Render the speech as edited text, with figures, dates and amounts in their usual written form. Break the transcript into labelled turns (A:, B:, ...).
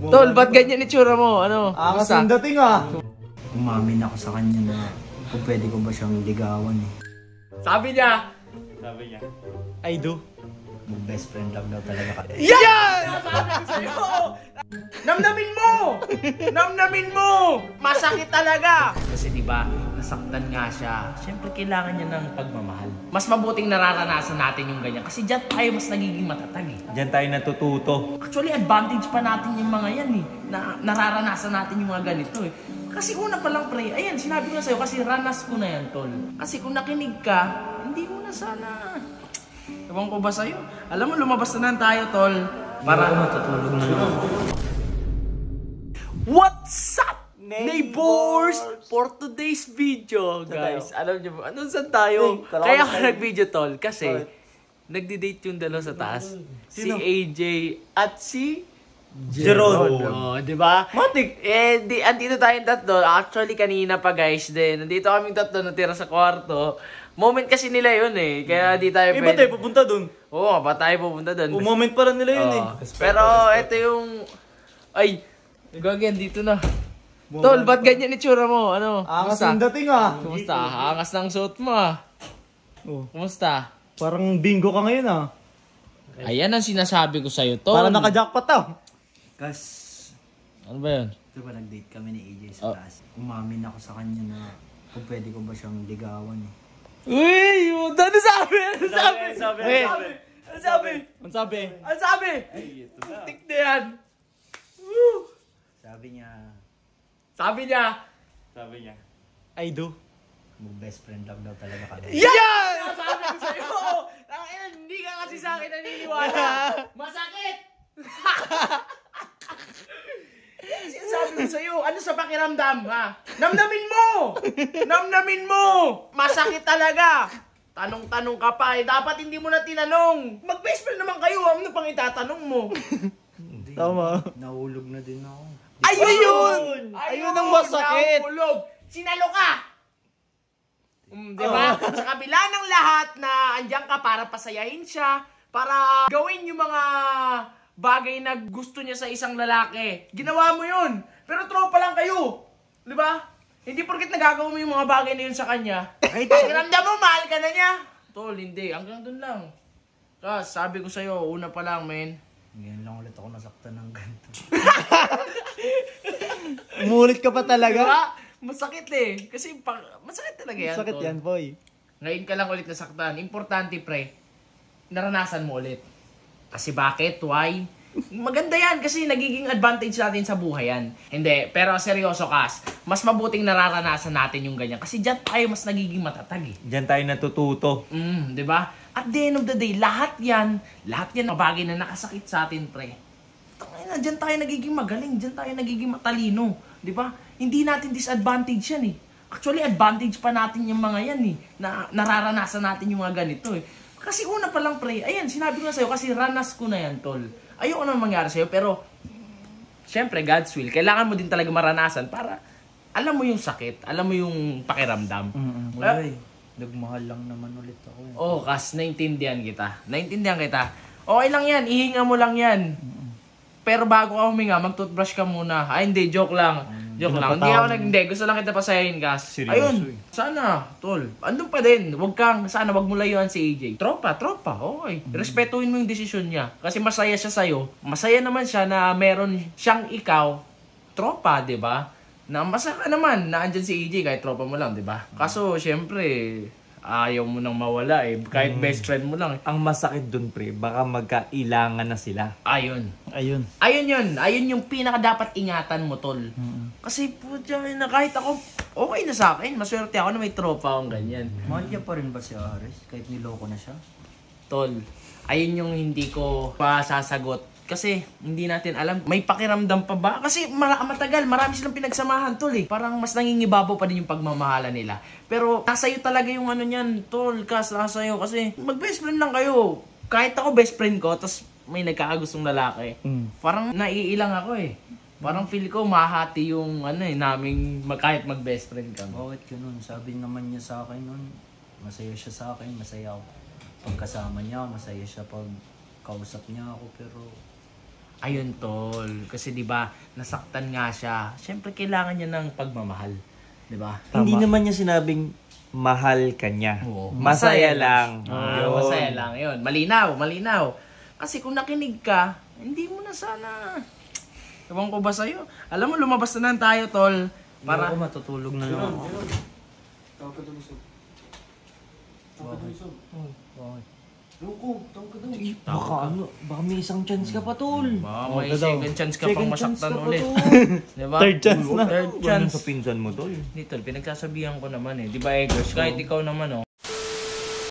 A: Tol, ba't ganyan itsura mo? Ano?
B: Angas ang dating ah.
C: Umamin ako sa kanya na kung pwede ko ba siyang ligawan eh.
A: Sabi niya,
B: I do.
C: Mag-best friend lang daw talaga kami.
A: yan! Sabi ko sa'yo! Namnamin mo! Namnamin mo! Masakit talaga! Kasi diba, nasaktan nga siya. Siyempre, kailangan niya ng pagmamahal. Mas mabuting nararanasan natin yung ganyan. Kasi dyan tayo mas nagiging matatag eh.
B: Diyan tayo natututo.
A: Actually, advantage pa natin yung mga yan eh. Na nararanasan natin yung mga ganito eh. Kasi una pa lang pre, ayan, sinabi ko na sa'yo kasi ranas ko na yan, tol. Kasi kung nakinig ka, hindi mo na sana. Ewan ko ba sa'yo? Alam mo, lumabas na tayo, tol. Para
C: Matutulog na lang.
A: What's up, neighbors? For today's video, guys. Alam niyo ba, anong saan tayo? Kaya ako nag-video, tol. Kasi, nagdi-date yung dalawa sa taas. Si AJ at si
B: Jeron.
A: Oh, di ba? Matik. Andito tayong tatlo. Actually, kanina pa, guys, din. Nandito kaming tatlo natira sa kwarto. Moment kasi nila yun eh. Kaya di tayo
B: Iba tayo pupunta dun.
A: Oo, ba tayo pupunta doon?
B: Moment pa lang nila yun eh.
A: Pero ito yung... Ay, gagyan dito na. Tol, ba't ganyan itsura mo? Ano?
B: Angas ang dating ah.
A: Kumusta? Angas ng suot mo ah.
B: Oh.
A: Kumusta?
B: Parang bingo ka ngayon ah.
A: Ayan ang sinasabi ko sa'yo, Tol.
B: Parang naka-jackpot ah.
C: Kas,
A: Ano ba yun?
C: diba nag-date kami ni AJ sa taas. Umamin ako sa kanya na kung pwede ko ba siyang ligawan eh.
A: Uy! Ano sabi? Ano sabi?
B: Ano sabi?
A: Ano sabi?
B: Ang sabi?
A: Ano sabi? Tik na yan. Woo!
C: Sabi niya,
A: Sabi niya,
B: I do.
C: mag-best friend lang daw talaga kami.
A: yan! Sabi ko sa'yo. Tangina, hindi ka kasi sa akin naniniwala. Masakit! Sinasabi ko sa'yo, ano sa pakiramdam, ha? Namnamin mo! Namnamin mo! Masakit talaga! Tanong-tanong ka pa eh. Dapat hindi mo na tinanong. Mag-best friend naman kayo. Ano pang itatanong mo?
C: Hindi,
B: Tama.
C: Nahulog na din ako.
A: Ayun!
B: Ayun ang masakit!
A: Nahulog! Sinalo ka! Diba? Sa kabila ng lahat na andyan ka para pasayahin siya, para gawin yung mga bagay na gusto niya sa isang lalaki. Ginawa mo yun. Pero tropa lang kayo. Di ba? Hindi porket nagagawa mo yung mga bagay na yun sa kanya. Ay, pakiramdam mo, mahal ka na niya. Tol, hindi. Hanggang dun lang. Tapos, sabi ko sa'yo, una pa lang, men.
C: Ngayon lang ulit ako nasaktan ng ganito.
B: Umulit ka pa talaga?
A: Diba? Masakit eh. Kasi masakit talaga yan,
B: Sakit
A: tol.
B: yan boy.
A: Ngayon ka lang ulit nasaktan. Importante, pre, naranasan mo ulit. Kasi bakit? Why? Maganda yan kasi nagiging advantage natin sa buhay yan. Hindi, pero seryoso kas, mas mabuting nararanasan natin yung ganyan. Kasi dyan tayo mas nagiging matatag eh.
B: Diyan tayo natututo.
A: Di ba? At the end of the day, lahat yan na bagay na nakasakit sa atin, pre. Tangina, dyan tayo nagiging magaling, dyan tayo nagiging matalino. Di ba? Hindi natin disadvantage yan eh. Actually, advantage pa natin yung mga yan eh. Na nararanasan natin yung mga ganito eh. Kasi una pa lang, pre, ayan, sinabi ko na sa'yo, kasi ranas ko na yan, tol. Ayoko na mangyari sa'yo, pero, syempre, God's will, kailangan mo din talaga maranasan para, alam mo yung sakit, alam mo yung pakiramdam.
C: Wala eh. Nagmahal lang naman ulit ako eh.
A: Oo, kas, naintindihan kita. Naintindihan kita. Okay lang yan, ihinga mo lang yan. Pero bago ka huminga, mag-toothbrush ka muna. Ay, hindi, joke lang. Joke lang. Hindi, gusto lang kita pasayahin, kas.
B: Seryoso
A: Ayun,
B: eh.
A: sana, tol. Andun pa din. Sana wag mo layuan si AJ. Tropa, okay. Respetuhin mo yung desisyon niya. Kasi masaya siya sa'yo. Masaya naman siya na meron siyang ikaw. Tropa, di ba? Na masaka naman na andyan si AJ kahit tropa mo lang, di ba? Kaso, syempre, ayaw mo nang mawala eh. Kahit best friend mo lang.
B: Ang masakit dun pre, baka magkailangan na sila.
A: Ayun.
B: Ayun.
A: Ayun yun. Ayun yung pinaka dapat ingatan mo, tol. Kasi putya na kahit ako, okay na sa akin. Maswerte ako na may tropa akong ganyan.
C: Mahal niya pa rin ba si Ares? Kahit niloko na siya?
A: Tol, ayun yung hindi ko pa sasagot. Kasi hindi natin alam, may pakiramdam pa ba? Kasi matagal, marami silang pinagsamahan, tol eh. Parang mas nangingibabaw pa din yung pagmamahala nila. Pero nasa iyo talaga yung ano niyan, tol, nasa iyo. Kasi mag-best friend lang kayo. Kahit ako best friend ko, tapos may nagkakagustong lalaki. Parang naiilang ako eh. Parang feel ko mahati yung ano eh, naming kahit mag-best friend kami.
C: Bakit ganun? Sabi naman niya sa akin nun, masaya siya sa akin, masaya ako. Pagkasama niya, masaya siya pag kausap niya ako, pero
A: Ayun, tol. Kasi di ba nasaktan nga siya. Siyempre, kailangan niya ng pagmamahal. Di ba?
B: Hindi naman niya sinabing mahal ka niya.
A: Oo.
B: Masaya lang. Yun.
A: Masaya lang. Yun. Malinaw, malinaw. Kasi kung nakinig ka, hindi mo na sana... Ewan ko ba sa'yo? Alam mo, lumabas na lang tayo, tol.
C: Para
A: Para...
C: ako matutulog na lang ako.
B: Baka may isang chance ka pa, tol.
A: May second chance ka pang masaktan ulit. Diba?
B: Third chance na.
A: Third
B: Huwag
A: chance.
B: sa pinsan mo, tol.
A: Hindi, tol. Pinagsasabihan ko naman eh. Di ba, Eggers? Kahit ikaw naman, oh.